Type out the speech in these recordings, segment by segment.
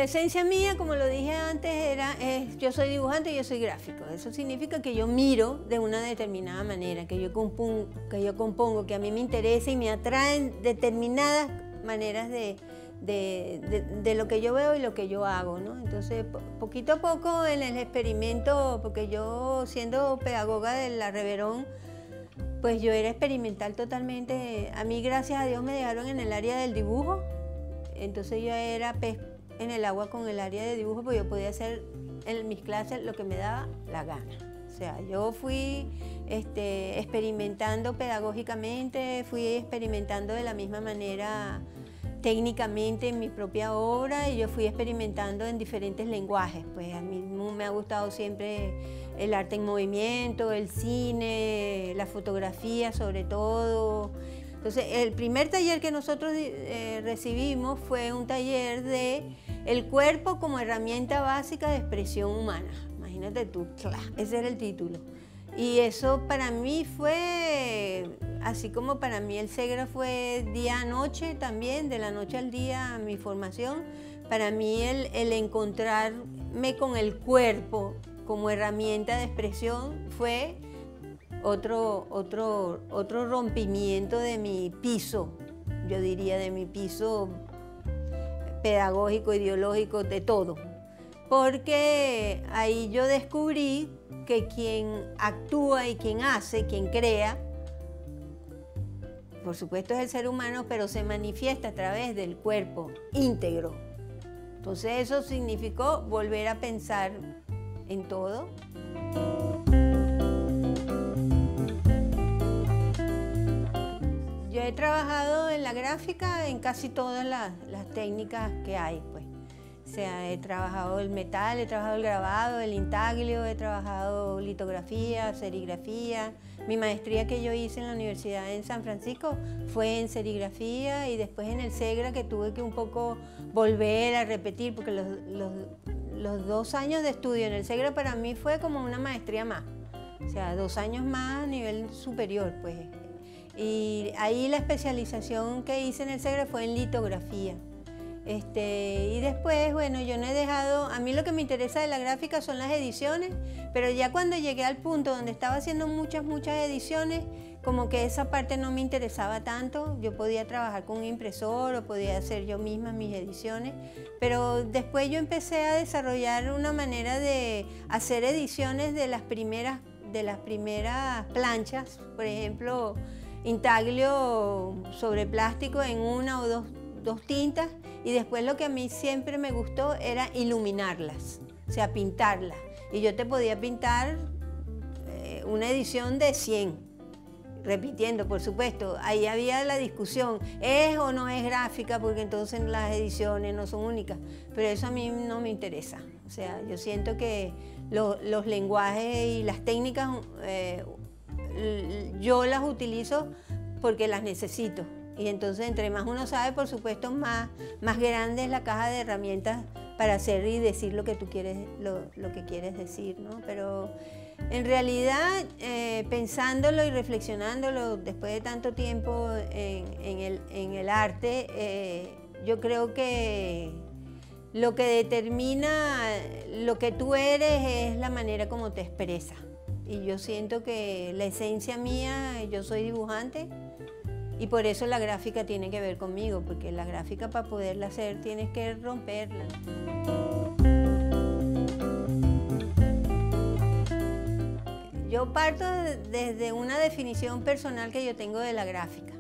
esencia mía, como lo dije antes, yo soy dibujante y yo soy gráfico. Eso significa que yo miro de una determinada manera, que yo compongo, que a mí me interesa y me atraen determinadas maneras de lo que yo veo y lo que yo hago, ¿no? Entonces, poquito a poco en el experimento, porque yo siendo pedagoga de la Reverón, pues yo era experimental totalmente. A mí, gracias a Dios, me dejaron en el área del dibujo. Entonces yo era pez en el agua con el área de dibujo, porque yo podía hacer en mis clases lo que me daba la gana. O sea, yo fui experimentando pedagógicamente, fui experimentando de la misma manera técnicamente en mi propia obra, y yo fui experimentando en diferentes lenguajes. Pues a mí me ha gustado siempre el arte en movimiento, el cine, la fotografía sobre todo. Entonces, el primer taller que nosotros recibimos fue un taller de el cuerpo como herramienta básica de expresión humana. Imagínate tú, ese era el título. Y eso para mí fue, así como para mí el SEGRA fue día a noche también, de la noche al día mi formación, para mí el encontrarme con el cuerpo como herramienta de expresión fue otro rompimiento de mi piso, yo diría, de mi piso pedagógico, ideológico, de todo. Porque ahí yo descubrí que quien actúa y quien hace, quien crea, por supuesto es el ser humano, pero se manifiesta a través del cuerpo íntegro. Entonces eso significó volver a pensar en todo. Yo he trabajado en la gráfica en casi todas las técnicas que hay, pues. O sea, he trabajado el metal, he trabajado el grabado, el intaglio, he trabajado litografía, serigrafía. Mi maestría que yo hice en la universidad en San Francisco fue en serigrafía, y después en el SEGRA, que tuve que un poco volver a repetir, porque los 2 años de estudio en el SEGRA para mí fue como una maestría más. O sea, 2 años más a nivel superior, pues. Y ahí la especialización que hice en el SEGRA fue en litografía. Y después, bueno, yo no he dejado, a mí lo que me interesa de la gráfica son las ediciones, pero ya cuando llegué al punto donde estaba haciendo muchas ediciones, como que esa parte no me interesaba tanto. Yo podía trabajar con un impresor o podía hacer yo misma mis ediciones, pero después yo empecé a desarrollar una manera de hacer ediciones de las primeras planchas, por ejemplo, intaglio sobre plástico en 1 o 2 tintas, y después lo que a mí siempre me gustó era iluminarlas, o sea, pintarlas. Y yo te podía pintar una edición de 100, repitiendo, por supuesto. Ahí había la discusión, ¿es o no es gráfica? Porque entonces las ediciones no son únicas, pero eso a mí no me interesa. O sea, yo siento que los lenguajes y las técnicas yo las utilizo porque las necesito. Y entonces, entre más uno sabe, por supuesto, más grande es la caja de herramientas para hacer y decir lo que tú quieres, lo que quieres decir, ¿no? Pero en realidad, pensándolo y reflexionándolo después de tanto tiempo en el arte, yo creo que lo que determina lo que tú eres es la manera como te expresas. Y yo siento que la esencia mía, yo soy dibujante, y por eso la gráfica tiene que ver conmigo, porque la gráfica, para poderla hacer, tienes que romperla. Yo parto desde una definición personal que yo tengo de la gráfica,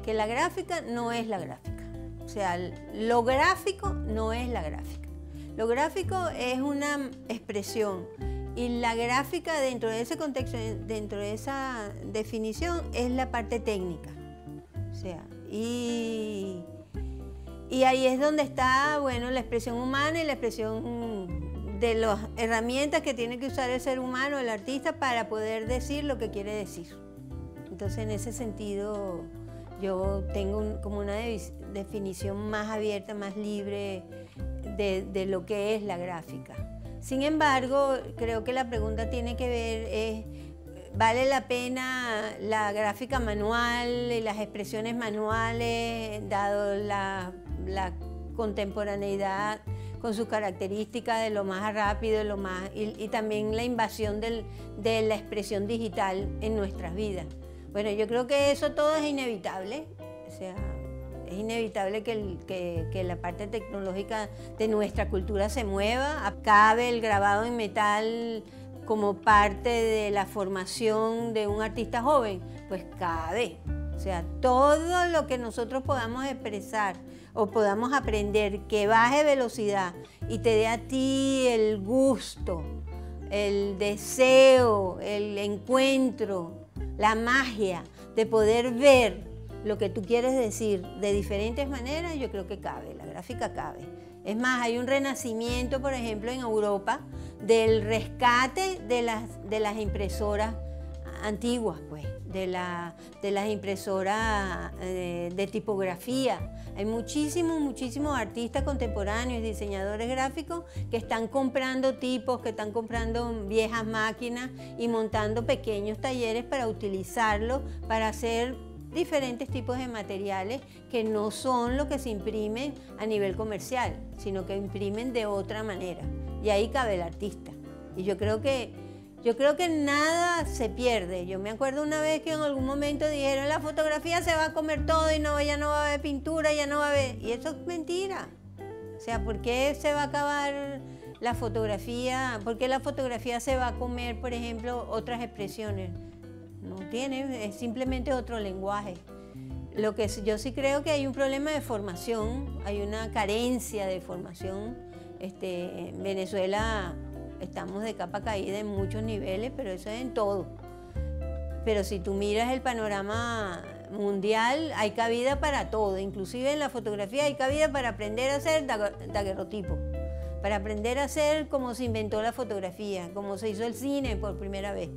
que la gráfica no es la gráfica. O sea, lo gráfico no es la gráfica. Lo gráfico es una expresión, y la gráfica, dentro de ese contexto, dentro de esa definición, es la parte técnica. O sea, y ahí es donde está, bueno, la expresión humana y la expresión de las herramientas que tiene que usar el ser humano, el artista, para poder decir lo que quiere decir. Entonces, en ese sentido, yo tengo como una definición más abierta, más libre de lo que es la gráfica. Sin embargo, creo que la pregunta tiene que ver ¿vale la pena la gráfica manual y las expresiones manuales, dado la contemporaneidad con sus características de lo más rápido, y también la invasión de la expresión digital en nuestras vidas. Bueno, yo creo que eso todo es inevitable, o sea, es inevitable que la parte tecnológica de nuestra cultura se mueva. Cabe el grabado en metal como parte de la formación de un artista joven, pues cabe. O sea, todo lo que nosotros podamos expresar o podamos aprender que baje velocidad y te dé a ti el gusto, el deseo, el encuentro, la magia de poder ver lo que tú quieres decir de diferentes maneras, yo creo que cabe, la gráfica cabe. Es más, hay un renacimiento, por ejemplo, en Europa, del rescate de las impresoras antiguas, pues, de las impresoras de tipografía. Hay muchísimos artistas contemporáneos y diseñadores gráficos que están comprando tipos, que están comprando viejas máquinas y montando pequeños talleres para utilizarlos, para hacer diferentes tipos de materiales que no son lo que se imprimen a nivel comercial, sino que imprimen de otra manera. Y ahí cabe el artista. Y yo creo que nada se pierde. Yo me acuerdo una vez que en algún momento dijeron la fotografía se va a comer todo y ya no va a haber pintura, ya no va a haber... Y eso es mentira. O sea, ¿por qué se va a acabar la fotografía? ¿Por qué la fotografía se va a comer, por ejemplo, otras expresiones? No tiene, es simplemente otro lenguaje. Lo que yo sí creo que hay un problema de formación, hay una carencia de formación. En Venezuela estamos de capa caída en muchos niveles, pero eso es en todo. Pero si tú miras el panorama mundial, hay cabida para todo, inclusive en la fotografía hay cabida para aprender a hacer daguerrotipo, para aprender a hacer cómo se inventó la fotografía, cómo se hizo el cine por primera vez,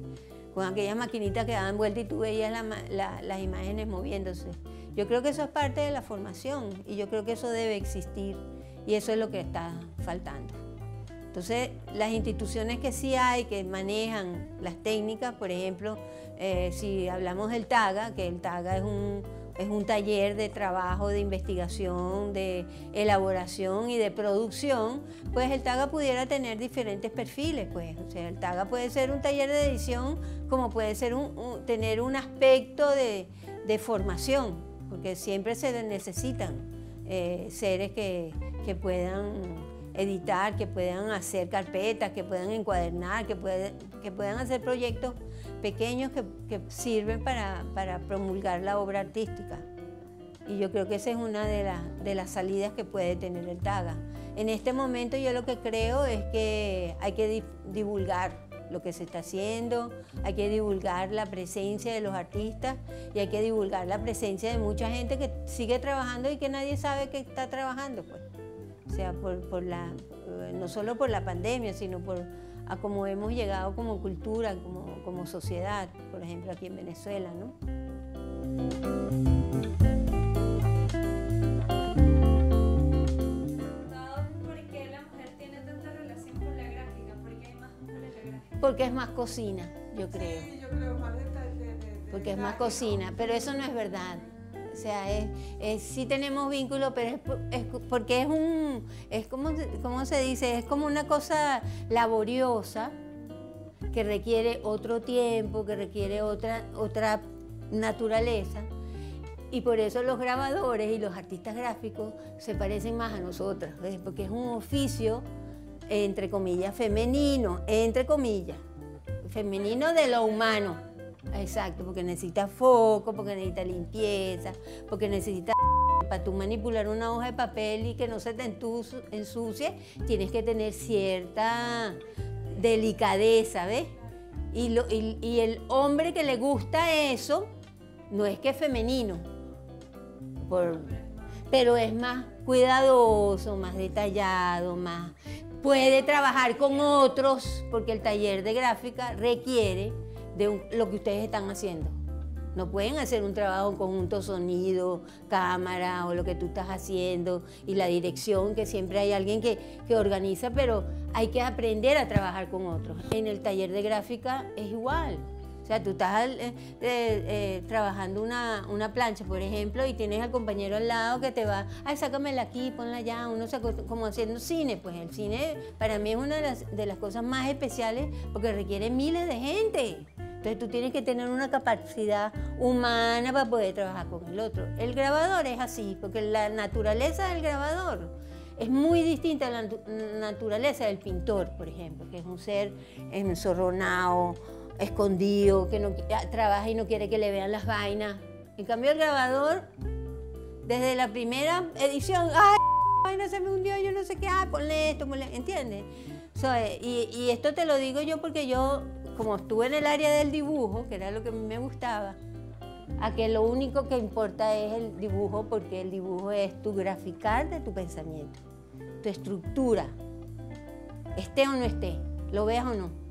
con aquellas maquinitas que daban vuelta y tú veías las imágenes moviéndose. Yo creo que eso es parte de la formación y yo creo que eso debe existir y eso es lo que está faltando. Entonces, las instituciones que sí hay, que manejan las técnicas, por ejemplo, si hablamos del TAGA, que el TAGA es un taller de trabajo, de investigación, de elaboración y de producción, pues el TAGA pudiera tener diferentes perfiles, pues. O sea, el TAGA puede ser un taller de edición, como puede ser tener un aspecto de formación, porque siempre se necesitan seres que puedan editar, que puedan hacer carpetas, que puedan encuadernar, que puedan hacer proyectos pequeños que sirven para promulgar la obra artística. Y yo creo que esa es una de las salidas que puede tener el TAGA. En este momento yo lo que creo es que hay que divulgar lo que se está haciendo, hay que divulgar la presencia de los artistas y hay que divulgar la presencia de mucha gente que sigue trabajando y que nadie sabe que está trabajando, pues. O sea, no solo por la pandemia, sino a cómo hemos llegado como cultura, como sociedad, por ejemplo, aquí en Venezuela, ¿no? ¿Por qué la mujer tiene tanta relación con la gráfica? ¿Por qué hay más mujeres en la gráfica? Porque es más cocina, yo creo. Sí, yo creo más porque es más cocina, pero eso no es verdad. O sea, sí tenemos vínculos, pero es porque es como, ¿cómo se dice? Es como una cosa laboriosa que requiere otro tiempo, que requiere otra naturaleza. Y por eso los grabadores y los artistas gráficos se parecen más a nosotras, ¿ves? Porque es un oficio, entre comillas, femenino, entre comillas, femenino de lo humano. Exacto, porque necesita foco, porque necesita limpieza, porque necesita... Para tú manipular una hoja de papel y que no se te ensucie, tienes que tener cierta delicadeza, ¿ves? Y el hombre que le gusta eso, no es que es femenino, pero es más cuidadoso, más detallado, más... Puede trabajar con otros, porque el taller de gráfica requiere lo que ustedes están haciendo. No pueden hacer un trabajo en conjunto, sonido, cámara o lo que tú estás haciendo y la dirección, que siempre hay alguien que organiza, pero hay que aprender a trabajar con otros. En el taller de gráfica es igual. O sea, tú estás trabajando una plancha, por ejemplo, y tienes al compañero al lado que te va, ay, sácamela aquí, ponla allá, uno como haciendo cine. Pues el cine para mí es una de las cosas más especiales porque requiere miles de gente. Entonces tú tienes que tener una capacidad humana para poder trabajar con el otro. El grabador es así, porque la naturaleza del grabador es muy distinta a la naturaleza del pintor, por ejemplo, que es un ser enzorronado, escondido, que no trabaja y no quiere que le vean las vainas. En cambio el grabador, desde la primera edición, ¡ay, la vaina se me hundió, yo no sé qué! ¡Ay, ponle esto, ponle! ¿Entiendes? Y esto te lo digo yo porque yo, como estuve en el área del dibujo, que era lo que a mí me gustaba, a que lo único que importa es el dibujo, porque el dibujo es tu graficar de tu pensamiento, tu estructura, esté o no esté, lo veas o no.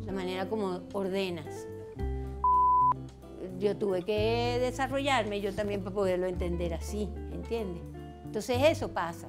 La manera como ordenas. Yo tuve que desarrollarme yo también para poderlo entender así, ¿entiendes? Entonces eso pasa.